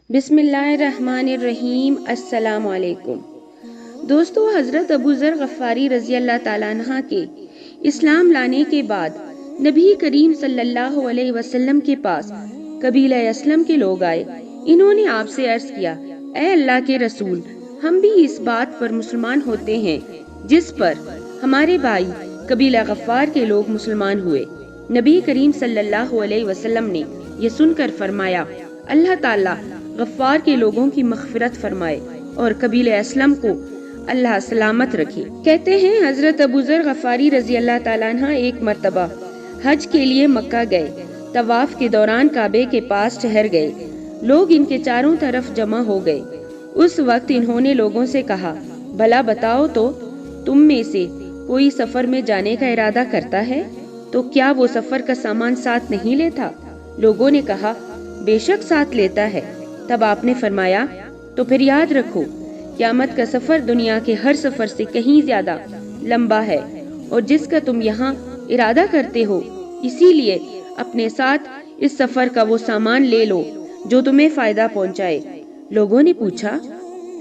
بسم اللہ الرحمن الرحیم۔ السلام علیکم دوستو، حضرت ابو ذر غفاری رضی اللہ تعالیٰ عنہ کے اسلام لانے کے بعد نبی کریم صلی اللہ علیہ وسلم کے پاس قبیلہ اسلم کے لوگ آئے۔ انہوں نے آپ سے عرض کیا، اے اللہ کے رسول، ہم بھی اس بات پر مسلمان ہوتے ہیں جس پر ہمارے بھائی قبیلہ غفار کے لوگ مسلمان ہوئے۔ نبی کریم صلی اللہ علیہ وسلم نے یہ سن کر فرمایا، اللہ تعالیٰ غفار کے لوگوں کی مغفرت فرمائے اور قبیلہ اسلم کو اللہ سلامت رکھے۔ کہتے ہیں حضرت ابو ذر غفاری رضی اللہ تعالیٰ عنہ ایک مرتبہ حج کے لیے مکہ گئے۔ طواف کے دوران کعبے کے پاس ٹھہر گئے۔ لوگ ان کے چاروں طرف جمع ہو گئے۔ اس وقت انہوں نے لوگوں سے کہا، بھلا بتاؤ تو، تم میں سے کوئی سفر میں جانے کا ارادہ کرتا ہے تو کیا وہ سفر کا سامان ساتھ نہیں لیتا؟ لوگوں نے کہا، بے شک ساتھ لیتا ہے۔ تب آپ نے فرمایا، تو پھر یاد رکھو، قیامت کا سفر دنیا کے ہر سفر سے کہیں زیادہ لمبا ہے، اور جس کا تم یہاں ارادہ کرتے ہو، اسی لیے اپنے ساتھ اس سفر کا وہ سامان لے لو جو تمہیں فائدہ پہنچائے۔ لوگوں نے پوچھا،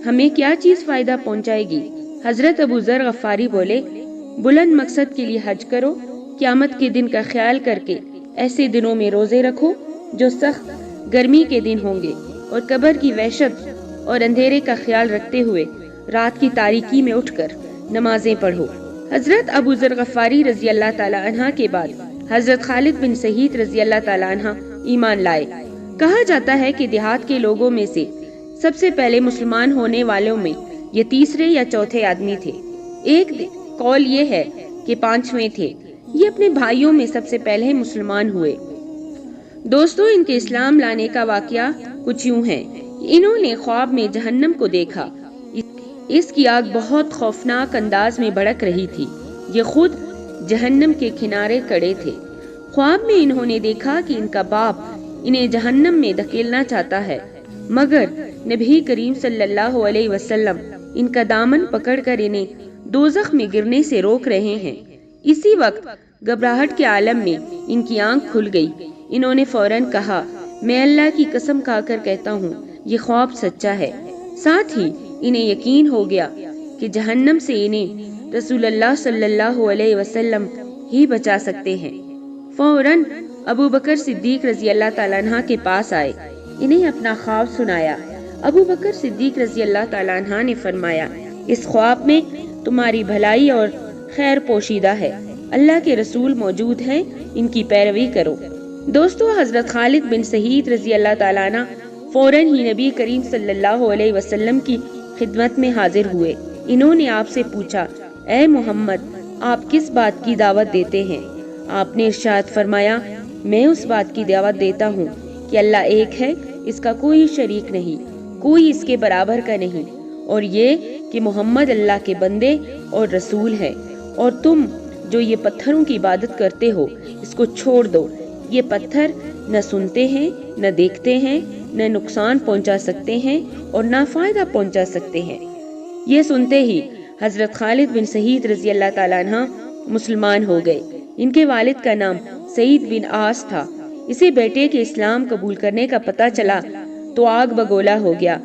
ہمیں کیا چیز فائدہ پہنچائے گی؟ حضرت ابو ذر غفاری بولے، بلند مقصد کے لیے حج کرو، قیامت کے دن کا خیال کر کے ایسے دنوں میں روزے رکھو جو سخت گرمی کے دن ہوں گے، اور قبر کی وحشت اور اندھیرے کا خیال رکھتے ہوئے رات کی تاریکی میں اٹھ کر نمازیں پڑھو۔ حضرت ابو ذر غفاری رضی اللہ تعالیٰ عنہ کے بعد حضرت خالد بن سہید رضی اللہ تعالیٰ عنہ ایمان لائے۔ کہا جاتا ہے کہ دیہات کے لوگوں میں سے سب سے پہلے مسلمان ہونے والوں میں یہ تیسرے یا چوتھے آدمی تھے۔ ایک قول یہ ہے کہ پانچویں تھے۔ یہ اپنے بھائیوں میں سب سے پہلے مسلمان ہوئے۔ دوستو، ان کے اسلام لانے کا واقعہ کچھ یوں ہے۔ انہوں نے خواب میں جہنم کو دیکھا۔ اس کی آگ بہت خوفناک انداز میں بھڑک رہی تھی۔ یہ خود جہنم کے کنارے کھڑے تھے۔ خواب میں انہوں نے دیکھا کہ ان کا باپ انہیں جہنم میں دھکیلنا چاہتا ہے، مگر نبی کریم صلی اللہ علیہ وسلم ان کا دامن پکڑ کر انہیں دوزخ میں گرنے سے روک رہے ہیں۔ اسی وقت گھبراہٹ کے عالم میں ان کی آنکھ کھل گئی۔ انہوں نے فوراً کہا، میں اللہ کی قسم کھا کر کہتا ہوں، یہ خواب سچا ہے۔ ساتھ ہی انہیں یقین ہو گیا کہ جہنم سے انہیں رسول اللہ صلی اللہ علیہ وسلم ہی بچا سکتے ہیں۔ فوراً ابو بکر صدیق رضی اللہ تعالیٰ عنہ کے پاس آئے، انہیں اپنا خواب سنایا۔ ابو بکر صدیق رضی اللہ تعالیٰ عنہ نے فرمایا، اس خواب میں تمہاری بھلائی اور خیر پوشیدہ ہے، اللہ کے رسول موجود ہیں، ان کی پیروی کرو۔ دوستو، حضرت خالد بن سہید رضی اللہ تعالیٰ عنہ فوراً ہی نبی کریم صلی اللہ علیہ وسلم کی خدمت میں حاضر ہوئے۔ انہوں نے آپ سے پوچھا، اے محمد، آپ کس بات کی دعوت دیتے ہیں؟ آپ نے ارشاد فرمایا، میں اس بات کی دعوت دیتا ہوں کہ اللہ ایک ہے، اس کا کوئی شریک نہیں، کوئی اس کے برابر کا نہیں، اور یہ کہ محمد اللہ کے بندے اور رسول ہیں، اور تم جو یہ پتھروں کی عبادت کرتے ہو اس کو چھوڑ دو۔ یہ پتھر نہ سنتے ہیں، نہ دیکھتے ہیں، نہ نقصان پہنچا سکتے ہیں اور نہ فائدہ پہنچا سکتے ہیں۔ یہ سنتے ہی حضرت خالد بن سہید رضی اللہ تعالیٰ عنہ مسلمان ہو گئے۔ ان کے والد کا نام سعید بن عاص تھا۔ اسے بیٹے کے اسلام قبول کرنے کا پتہ چلا تو آگ بگولا ہو گیا۔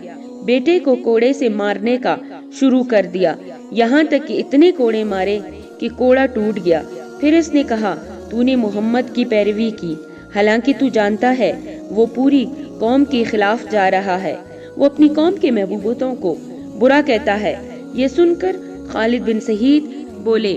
بیٹے کو کوڑے سے مارنے کا شروع کر دیا، یہاں تک کہ اتنے کوڑے مارے کہ کوڑا ٹوٹ گیا۔ پھر اس نے کہا، تو نے محمد کی پیروی کی، حالانکہ تو جانتا ہے وہ پوری قوم کے خلاف جا رہا ہے، وہ اپنی قوم کے محبوبوں کو برا کہتا ہے۔ یہ سن کر خالد بن سہید بولے،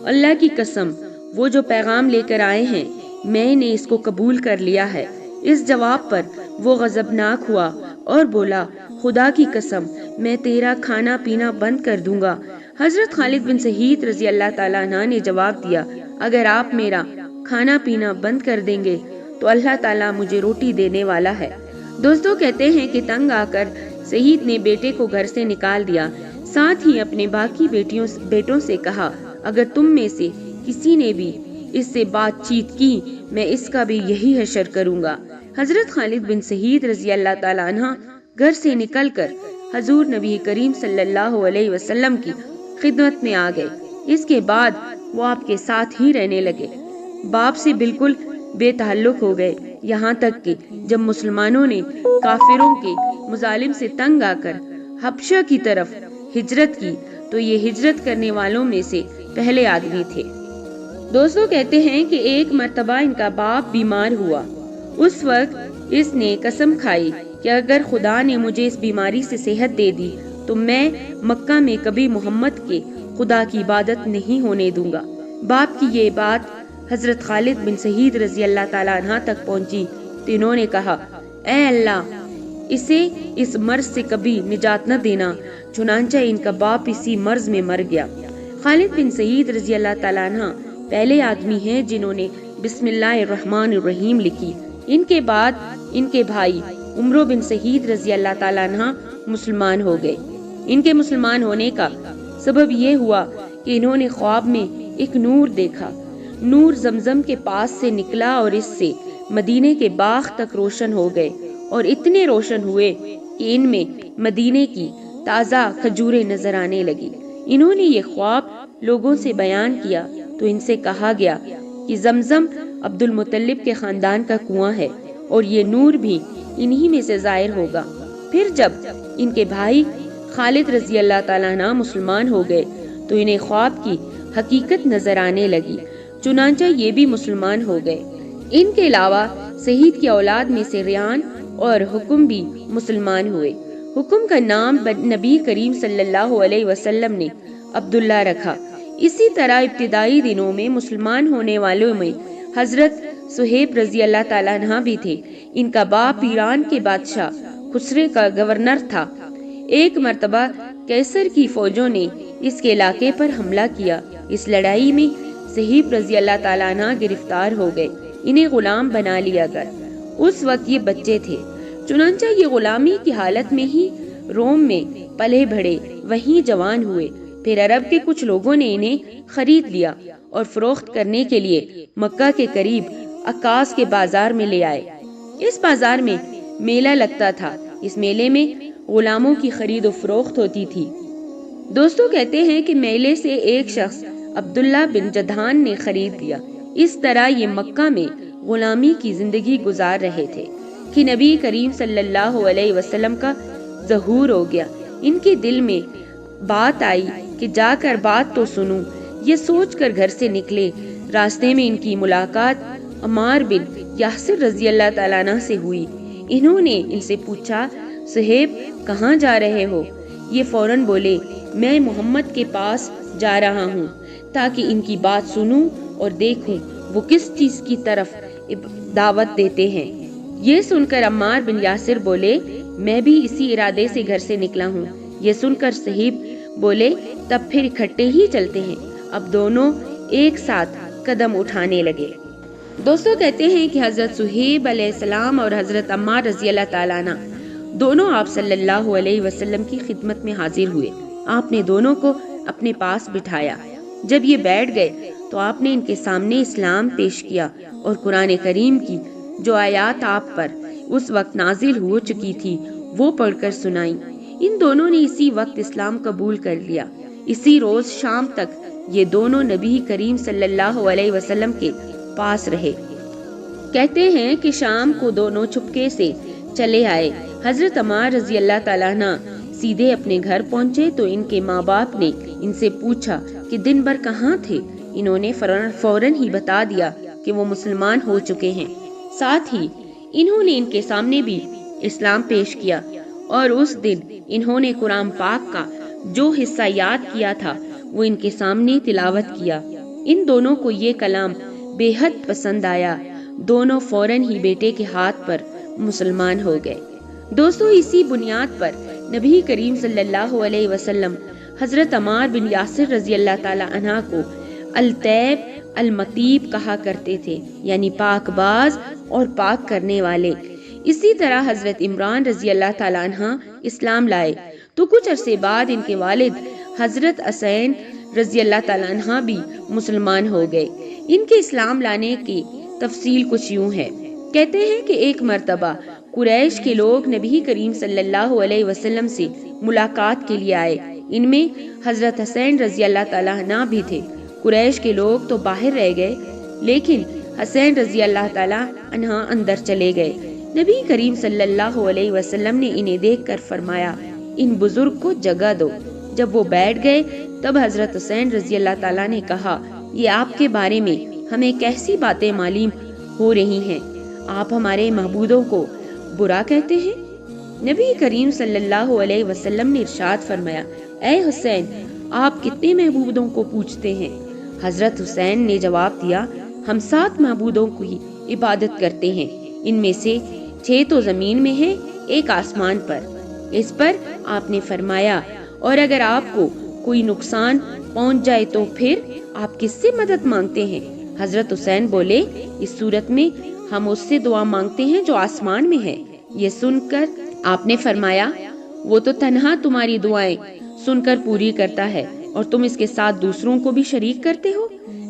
اللہ کی قسم، وہ جو پیغام لے کر آئے ہیں میں نے اس کو قبول کر لیا ہے۔ اس جواب پر وہ غضبناک ہوا اور بولا، خدا کی قسم، میں تیرا کھانا پینا بند کر دوں گا۔ حضرت خالد بن سہید رضی اللہ تعالیٰ عنہ نے جواب دیا، اگر آپ میرا کھانا پینا بند کر دیں گے تو اللہ تعالیٰ مجھے روٹی دینے والا ہے۔ دوستو، کہتے ہیں کہ تنگ آ کر سعید نے بیٹے کو گھر سے نکال دیا، ساتھ ہی اپنے باقی بیٹوں سے کہا، اگر تم میں سے کسی نے بھی اس سے بات چیت کی میں اس کا بھی یہی حشر کروں گا۔ حضرت خالد بن سہید رضی اللہ تعالیٰ عنہ گھر سے نکل کر حضور نبی کریم صلی اللہ علیہ وسلم کی خدمت میں آ گئے۔ اس کے بعد وہ آپ کے ساتھ ہی رہنے لگے، باپ سے بالکل بے تعلق ہو گئے۔ یہاں تک کہ جب مسلمانوں نے کافروں کے مظالم سے تنگ آ کر حبشہ کی طرف ہجرت کی تو یہ ہجرت کرنے والوں میں سے پہلے آدمی تھے۔ دوستوں کہتے ہیں کہ ایک مرتبہ ان کا باپ بیمار ہوا۔ اس وقت اس نے قسم کھائی کہ اگر خدا نے مجھے اس بیماری سے صحت دے دی تو میں مکہ میں کبھی محمد کے خدا کی عبادت نہیں ہونے دوں گا۔ باپ کی یہ بات حضرت خالد بن سعید رضی اللہ تعالیٰ عنہ تک پہنچی تو انہوں نے کہا، اے اللہ، اسے اس مرض سے کبھی نجات نہ دینا۔ چنانچہ ان کا باپ اسی مرض میں مر گیا۔ خالد بن سعید رضی اللہ تعالیٰ عنہ پہلے آدمی ہیں جنہوں نے بسم اللہ الرحمن الرحیم لکھی۔ ان کے بعد ان کے بھائی عمرو بن سعید رضی اللہ تعالیٰ عنہ مسلمان ہو گئے۔ ان کے مسلمان ہونے کا سبب یہ ہوا کہ انہوں نے خواب میں ایک نور دیکھا۔ نور زمزم کے پاس سے نکلا اور اس سے مدینے کے باغ تک روشن ہو گئے اور اتنے روشن ہوئے کہ ان میں مدینے کی تازہ کھجوریں نظر آنے لگی۔ انہوں نے یہ خواب لوگوں سے بیان کیا تو ان سے کہا گیا کہ زمزم عبد المطلب کے خاندان کا کنواں ہے اور یہ نور بھی انہی میں سے ظاہر ہوگا۔ پھر جب ان کے بھائی خالد رضی اللہ تعالیٰ عنہ مسلمان ہو گئے تو انہیں خواب کی حقیقت نظر آنے لگی، چنانچہ یہ بھی مسلمان ہو گئے۔ ان کے علاوہ سعید کی اولاد میں سے ریان اور حکم بھی مسلمان ہوئے۔ حکم کا نام نبی کریم صلی اللہ علیہ وسلم نے عبداللہ رکھا۔ اسی طرح ابتدائی دنوں میں مسلمان ہونے والوں میں حضرت صہیب رضی اللہ تعالیٰ عنہ بھی تھے۔ ان کا باپ ایران کے بادشاہ خسرو کا گورنر تھا۔ ایک مرتبہ کیسر کی فوجوں نے اس کے علاقے پر حملہ کیا۔ اس لڑائی میں صہیب رضی اللہ تعالیٰ عنہ گرفتار ہو گئے۔ انہیں غلام بنا لیا گیا۔ اس وقت یہ بچے تھے، چنانچہ یہ غلامی کی حالت میں ہی روم میں پلے بڑھے، وہیں جوان ہوئے۔ پھر عرب کے کچھ لوگوں نے انہیں خرید لیا اور فروخت کرنے کے لیے مکہ کے قریب عکاظ کے بازار میں لے آئے۔ اس بازار میں میلہ لگتا تھا۔ اس میلے میں غلاموں کی خرید و فروخت ہوتی تھی۔ دوستوں کہتے ہیں کہ میلے سے ایک شخص عبداللہ بن جدھان نے خرید لیا۔ اس طرح یہ مکہ میں غلامی کی زندگی گزار رہے تھے کہ نبی کریم صلی اللہ علیہ وسلم کا ظہور ہو گیا۔ ان کے دل میں بات آئی کہ جا کر بات تو سنوں۔ یہ سوچ کر گھر سے نکلے۔ راستے میں ان کی ملاقات عمار بن یاسر رضی اللہ تعالیٰ عنہ سے ہوئی۔ انہوں نے ان سے پوچھا، صہیب کہاں جا رہے ہو؟ یہ فوراً بولے، میں محمد کے پاس جا رہا ہوں تاکہ ان کی بات سنوں اور دیکھوں وہ کس چیز کی طرف دعوت دیتے ہیں۔ یہ سن کر عمار بن یاسر بولے، میں بھی اسی ارادے سے گھر سے نکلا ہوں۔ یہ سن کر صہیب بولے، تب پھر اکٹھے ہی چلتے ہیں۔ اب دونوں ایک ساتھ قدم اٹھانے لگے۔ دوستوں کہتے ہیں کہ حضرت صہیب علیہ السلام اور حضرت عمار رضی اللہ تعالیٰ عنہ دونوں آپ صلی اللہ علیہ وسلم کی خدمت میں حاضر ہوئے۔ آپ نے دونوں کو اپنے پاس بٹھایا۔ جب یہ بیٹھ گئے تو آپ نے ان کے سامنے اسلام پیش کیا اور قرآن کریم کی جو آیات آپ پر اس وقت نازل ہو چکی تھی وہ پڑھ کر سنائیں۔ ان دونوں نے اسی وقت اسلام قبول کر لیا۔ اسی روز شام تک یہ دونوں نبی کریم صلی اللہ علیہ وسلم کے پاس رہے۔ کہتے ہیں کہ شام کو دونوں چپکے سے چلے آئے۔ حضرت عمار رضی اللہ تعالیٰ عنہ سیدھے اپنے گھر پہنچے تو ان کے ماں باپ نے ان سے پوچھا کہ دن بھر کہاں تھے؟ انہوں نے فوراً ہی بتا دیا کہ وہ مسلمان ہو چکے ہیں۔ ساتھ ہی انہوں نے ان کے سامنے بھی اسلام پیش کیا اور اس دن انہوں نے قرآن پاک کا جو حصہ یاد کیا تھا وہ ان کے سامنے تلاوت کیا۔ ان دونوں کو یہ کلام بے حد پسند آیا۔ دونوں فوراً ہی بیٹے کے ہاتھ پر مسلمان ہو گئے۔ دوستوں اسی بنیاد پر نبی کریم صلی اللہ علیہ وسلم حضرت عمار بن یاسر رضی اللہ تعالیٰ عنہ کو الطیب المطیب کہا کرتے تھے، یعنی پاک باز اور پاک کرنے والے۔ اسی طرح حضرت عمران رضی اللہ تعالیٰ عنہ اسلام لائے تو کچھ عرصے بعد ان کے والد حضرت حسین رضی اللہ تعالیٰ عنہ بھی مسلمان ہو گئے۔ ان کے اسلام لانے کی تفصیل کچھ یوں ہے۔ کہتے ہیں کہ ایک مرتبہ قریش کے لوگ نبی کریم صلی اللہ علیہ وسلم سے ملاقات کے لیے آئے۔ ان میں حضرت حسین رضی اللہ تعالیٰ عنہ بھی تھے۔ قریش کے لوگ تو باہر رہ گئے لیکن حسین رضی اللہ تعالی عنہ اندر چلے گئے۔ نبی کریم صلی اللہ علیہ وسلم نے انہیں دیکھ کر فرمایا ان بزرگ کو جگہ دو۔ جب وہ بیٹھ گئے تب حضرت حسین رضی اللہ تعالیٰ نے کہا یہ آپ کے بارے میں ہمیں کیسی باتیں معلوم ہو رہی ہیں؟ آپ ہمارے معبودوں کو برا کہتے ہیں؟ نبی کریم صلی اللہ علیہ وسلم نے ارشاد فرمایا اے حسین آپ کتنے معبودوں کو پوجتے ہیں؟ حضرت حسین نے جواب دیا ہم 7 معبودوں کی عبادت کرتے ہیں، ان میں سے 6 تو زمین میں ہیں، 1 آسمان پر۔ اس پر آپ نے فرمایا اور اگر آپ کو کوئی نقصان پہنچ جائے تو پھر آپ کس سے مدد مانگتے ہیں؟ حضرت حسین بولے اس صورت میں ہم اس سے دعا مانگتے ہیں جو آسمان میں ہے۔ یہ سن کر آپ نے فرمایا وہ تو تنہا تمہاری دعائیں سن کر پوری کرتا ہے اور تم اس کے ساتھ دوسروں کو بھی شریک کرتے ہو۔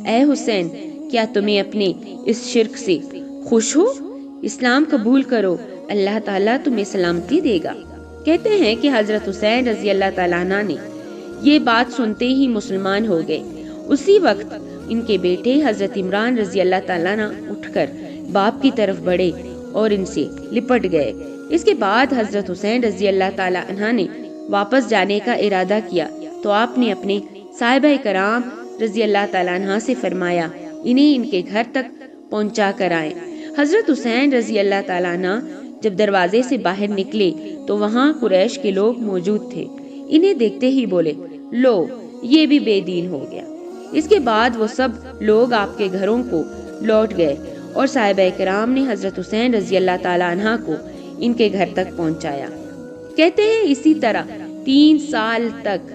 اے حسین کیا تمہیں اپنے اس شرک سے خوش ہو؟ اسلام قبول کرو، اللہ تعالیٰ تمہیں سلامتی دے گا۔ کہتے ہیں کہ حضرت حسین رضی اللہ تعالیٰ عنہ نے یہ بات سنتے ہی مسلمان ہو گئے۔ اسی وقت ان کے بیٹے حضرت عمران رضی اللہ تعالیٰ عنہ اٹھ کر باپ کی طرف بڑھے اور ان سے لپٹ گئے۔ اس کے بعد حضرت حسین رضی اللہ تعالیٰ عنہ نے واپس جانے کا ارادہ کیا تو آپ نے اپنے صحابہ کرام رضی اللہ تعالیٰ عنہ سے فرمایا انہیں ان کے گھر تک پہنچا کر آئیں۔ حضرت حسین رضی اللہ تعالیٰ عنہ جب دروازے سے باہر نکلے تو وہاں قریش کے لوگ موجود تھے۔ انہیں دیکھتے ہی بولے لو یہ بھی بے دین ہو گیا۔ اس کے بعد وہ سب لوگ آپ کے گھروں کو لوٹ گئے اور صحابہ کرام نے حضرت حسین رضی اللہ تعالیٰ عنہ کو ان کے گھر تک پہنچایا۔ کہتے ہیں اسی طرح 3 سال تک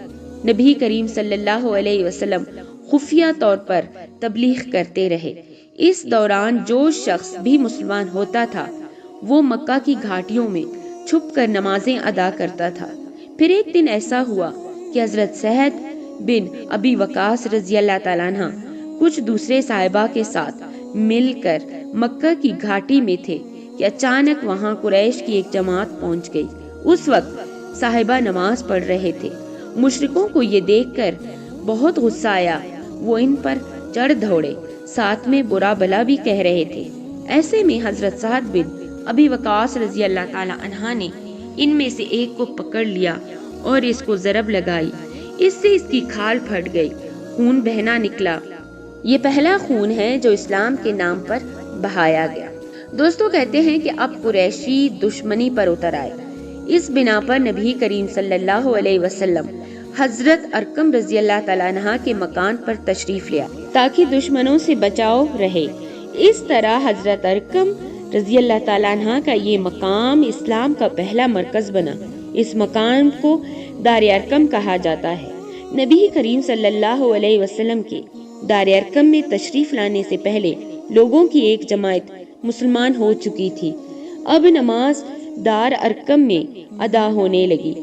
نبی کریم صلی اللہ علیہ وسلم خفیہ طور پر تبلیغ کرتے رہے۔ اس دوران جو شخص بھی مسلمان ہوتا تھا وہ مکہ کی گھاٹیوں میں چھپ کر نمازیں ادا کرتا تھا۔ پھر ایک دن ایسا ہوا کہ حضرت سعد بن ابی وقاص رضی اللہ تعالیٰ عنہ کچھ دوسرے صحابہ کے ساتھ مل کر مکہ کی گھاٹی میں تھے کہ اچانک وہاں قریش کی ایک جماعت پہنچ گئی۔ اس وقت صحابہ نماز پڑھ رہے تھے۔ مشرکوں کو یہ دیکھ کر بہت غصہ آیا، وہ ان پر چڑھ دوڑے، ساتھ میں برا بلا بھی کہہ رہے تھے۔ ایسے میں حضرت سعد بن ابی وقاص رضی اللہ تعالی عنہ نے ان میں سے ایک کو پکڑ لیا اور اس کو ضرب لگائی۔ اس سے اس کی کھال پھٹ گئی، خون بہنا نکلا۔ یہ پہلا خون ہے جو اسلام کے نام پر بہایا گیا۔ دوستو کہتے ہیں کہ اب قریشی دشمنی پر اتر آئے۔ اس بنا پر نبی کریم صلی اللہ علیہ وسلم حضرت ارقم رضی اللہ تعالیٰ عنہ کے مکان پر تشریف لیا تاکہ دشمنوں سے بچاؤ رہے۔ اس طرح حضرت ارقم رضی اللہ تعالیٰ عنہ کا یہ مقام اسلام کا پہلا مرکز بنا۔ اس مقام کو دار ارقم کہا جاتا ہے۔ نبی کریم صلی اللہ علیہ وسلم کے دار ارقم میں تشریف لانے سے پہلے لوگوں کی ایک جماعت مسلمان ہو چکی تھی۔ اب نماز دار ارقم میں ادا ہونے لگی۔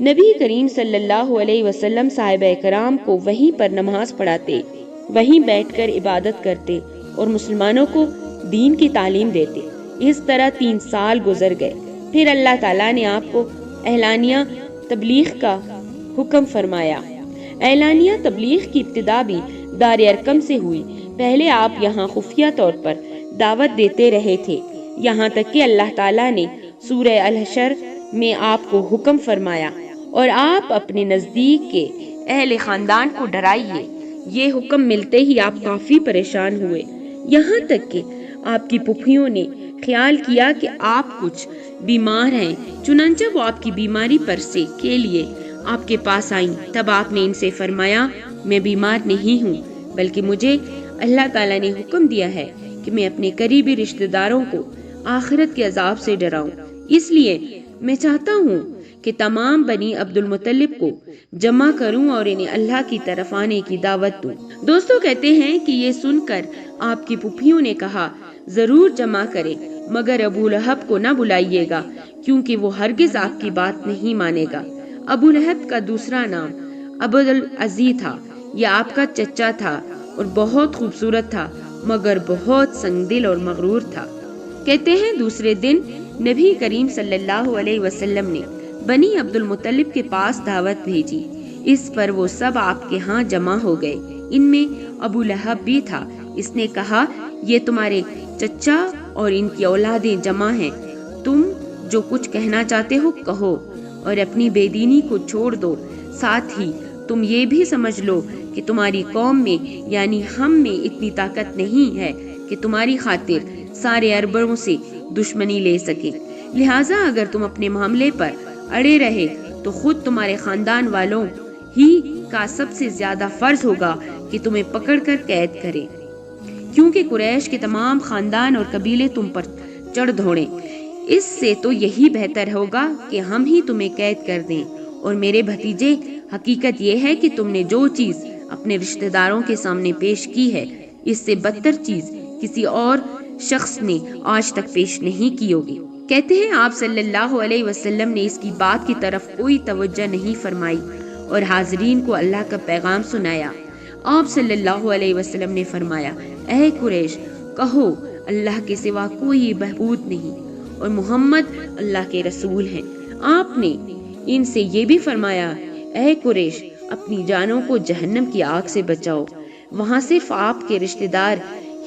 نبی کریم صلی اللہ علیہ وسلم صحابہ کرام کو وہیں پر نماز پڑھاتے، وہیں بیٹھ کر عبادت کرتے اور مسلمانوں کو دین کی تعلیم دیتے۔ اس طرح 3 سال گزر گئے۔ پھر اللہ تعالیٰ نے آپ کو اعلانیہ تبلیغ کا حکم فرمایا۔ اعلانیہ تبلیغ کی ابتدا بھی دار ارقم سے ہوئی۔ پہلے آپ یہاں خفیہ طور پر دعوت دیتے رہے تھے، یہاں تک کہ اللہ تعالیٰ نے سورہ الحشر میں آپ کو حکم فرمایا اور آپ اپنے نزدیک کے اہل خاندان کو ڈرائیے۔ یہ حکم ملتے ہی آپ کافی پریشان ہوئے، یہاں تک کہ آپ کی پھوپھیوں نے خیال کیا کہ آپ کچھ بیمار ہیں، چنانچہ وہ آپ کی بیماری پر سے کے لیے آپ کے پاس آئیں۔ تب آپ نے ان سے فرمایا میں بیمار نہیں ہوں، بلکہ مجھے اللہ تعالیٰ نے حکم دیا ہے کہ میں اپنے قریبی رشتہ داروں کو آخرت کے عذاب سے ڈراؤں، اس لیے میں چاہتا ہوں کہ تمام بنی عبد المطلب کو جمع کروں اور انہیں اللہ کی طرف آنے کی دعوت دوں۔ دوستو کہتے ہیں کہ یہ سن کر آپ کی پھوپھیوں نے کہا ضرور جمع کریں، مگر ابو لہب کو نہ بلائیے گا کیونکہ وہ ہرگز آپ کی بات نہیں مانے گا۔ ابو لہب کا دوسرا نام عبد العزی تھا، یہ آپ کا چچا تھا اور بہت خوبصورت تھا مگر بہت سنگ دل اور مغرور تھا۔ کہتے ہیں دوسرے دن نبی کریم صلی اللہ علیہ وسلم نے بنی عبد المطلب کے پاس دعوت بھیجی۔ اس پر وہ سب آپ کے ہاں جمع ہو گئے۔ ان میں ابو لہب بھی تھا۔ اس نے کہا یہ تمہارے چچا اور ان کی اولادیں جمع ہیں، تم جو کچھ کہنا چاہتے ہو کہو اور اپنی بے دینی کو چھوڑ دو، ساتھ ہی تم یہ بھی سمجھ لو کہ تمہاری قوم میں یعنی ہم میں اتنی طاقت نہیں ہے کہ تمہاری خاطر سارے عربوں سے دشمنی لے سکے، لہٰذا اگر تم اپنے معاملے پر اڑے رہے تو خود تمہارے خاندان والوں ہی کا سب سے زیادہ فرض ہوگا کہ تمہیں پکڑ کر قید کرے، کیونکہ قریش کے تمام خاندان اور قبیلے تم پر چڑھ دوڑیں، اس سے تو یہی بہتر ہوگا کہ ہم ہی تمہیں قید کر دیں۔ اور میرے بھتیجے، حقیقت یہ ہے کہ تم نے جو چیز اپنے رشتہ داروں کے سامنے پیش کی ہے، اس سے بدتر چیز کسی اور شخص نے آج تک پیش نہیں کی ہوگی۔ کہتے ہیں آپ صلی اللہ علیہ وسلم نے اس کی بات کی طرف کوئی توجہ نہیں فرمائی اور حاضرین کو اللہ کا پیغام سنایا۔ آپ صلی اللہ علیہ وسلم نے فرمایا، اے قریش، کہو اللہ کے سوا کوئی معبود نہیں اور محمد اللہ کے رسول ہیں۔ آپ نے ان سے یہ بھی فرمایا، اے قریش، اپنی جانوں کو جہنم کی آگ سے بچاؤ۔ وہاں صرف آپ کے رشتہ دار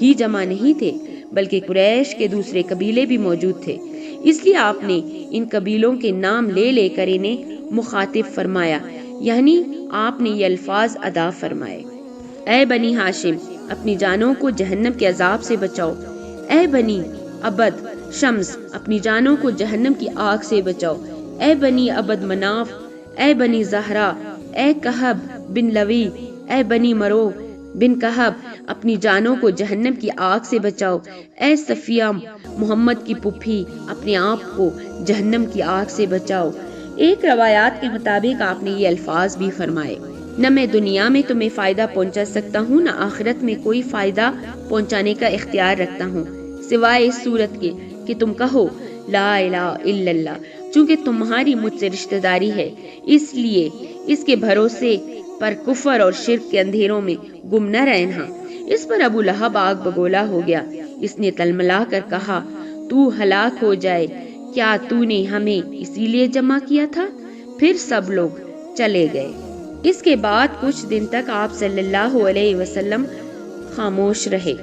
ہی جمع نہیں تھے بلکہ قریش کے دوسرے قبیلے بھی موجود تھے، اس لیے آپ نے ان قبیلوں کے نام لے لے کر انہیں مخاطب فرمایا، یعنی آپ نے یہ الفاظ ادا فرمائے، اے بنی ہاشم، اپنی جانوں کو جہنم کے عذاب سے بچاؤ، اے بنی عبد شمس، اپنی جانوں کو جہنم کی آگ سے بچاؤ، اے بنی عبد مناف، اے بنی زہرا، اے کہب بن لوی، اے بنی مرو بن کہب، اپنی جانوں کو جہنم کی آگ سے بچاؤ، اے صفیہ محمد کی پھوپھی، اپنے آپ کو جہنم کی آگ سے بچاؤ۔ ایک روایات کے مطابق آپ نے یہ الفاظ بھی فرمائے، نہ میں دنیا میں تمہیں فائدہ پہنچا سکتا ہوں، نہ آخرت میں کوئی فائدہ پہنچانے کا اختیار رکھتا ہوں، سوائے اس صورت کے کہ تم کہو لا الہ الا اللہ۔ چونکہ تمہاری مجھ سے رشتہ داری ہے، اس لیے اس کے بھروسے پر کفر اور شرک کے اندھیروں میں گم نہ رہنا۔ اس پر ابو لہب آگ بگولا ہو گیا، اس نے تلملا کر کہا، تو ہلاک ہو جائے، کیا تو نے ہمیں اسی لیے جمع کیا تھا؟ پھر سب لوگ چلے گئے۔ اس کے بعد کچھ دن تک آپ صلی اللہ علیہ وسلم خاموش رہے۔